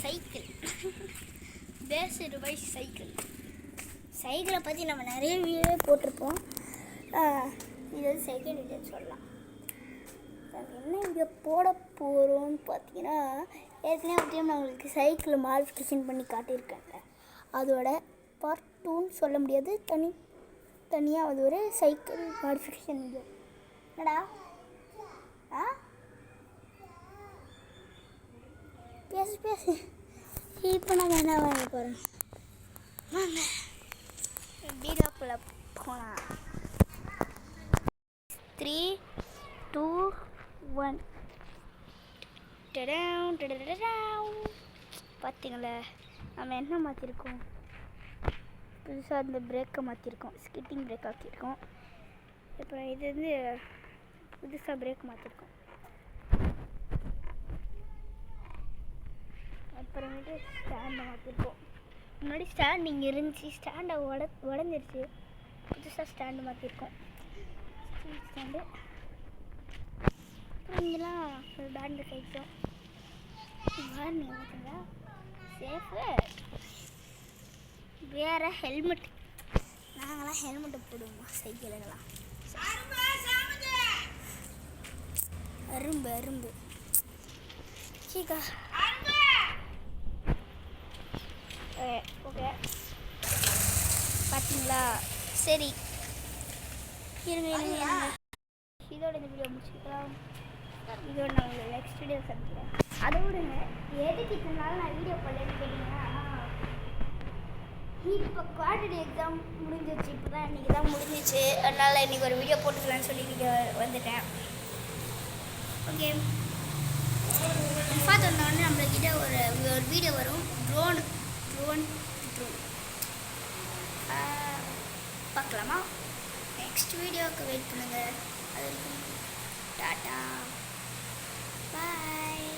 Cycle based by cycle. சைக்கிளை பற்றி நம்ம நிறைய வீடியோ போட்டிருப்போம். இது வந்து செகண்ட் வீடியோன்னு சொல்லலாம். என்ன வீடியோ போட போகிறோம்னு பார்த்தீங்கன்னா, ஏற்கனவே ஒரு டைம் நான் உங்களுக்கு சைக்கிளை மாடிஃபிகேஷன் பண்ணி காட்டியிருக்கேங்க. அதோட பார்ட் 2ன்னு சொல்ல முடியாது, தனியாக அது ஒரு சைக்கிள் மாடிஃபிகேஷன் வீடியோ. என்னடா பேசு இப்போ நம்ம என்ன வாங்க போகிறோம்? வாங்க வீடியோக்குள்ளே போகலாம். 3, 2, 1. பார்த்தீங்களா, நம்ம என்ன மாற்றிருக்கோம்? புதுசாக இந்த பிரேக்கை மாற்றிருக்கோம், ஸ்கிட்டிங் பிரேக் ஆக்கியிருக்கோம். அப்புறம் இது வந்து புதுசாக பிரேக் மாற்றிருக்கோம். அப்புறமேட்டு ஸ்டாண்டை மாற்றிருக்கோம். முன்னாடி ஸ்டாண்ட் இங்கே இருந்துச்சு, ஸ்டாண்டை உடஞ்சிருச்சு. புதுசாக ஸ்டாண்டு மாற்றிருக்கோம், ஸ்டாண்டு. அப்புறம் இங்கெல்லாம் ஒரு பேண்டு கைச்சோம். பாருங்க பார்த்தீங்களா, சேஃபு. வேறு ஹெல்மெட், நாங்களாம் ஹெல்மெட்டை போடுவோமா சைக்கிளுங்களாம். அரும்பு சீக்கா. ஓகே பார்த்தீங்களா? சரி இருங்க. இதோட இந்த வீடியோ முடிச்சுக்கலாம். இதோட நான் உங்களுக்கு நெக்ஸ்ட் வீடியோ சந்திக்கிறேன். அதை விடுங்க, எதுக்கு இத்தனை நாள் நான் வீடியோ பண்ணலன்னு கேட்டிங்கன்னா, இப்போ குவார்டர்லி எக்ஸாம் முடிஞ்சிச்சு. இப்போ தான் இன்றைக்கி தான் முடிஞ்சிச்சு. அதனால் இன்றைக்கி ஒரு வீடியோ போட்டுக்கலான்னு சொல்லி வீடியோ வந்துட்டேன். ஓகே, இன்ஃபாத் வந்தோடனே நம்மளுக்கிட்ட ஒரு வீடியோ வரும். ட்ரோன் பார்க்கலாமா? நெக்ஸ்ட் வீடியோவுக்கு வெயிட் பண்ணுங்கள். அது வரைக்கும் டாட்டா, பாய்.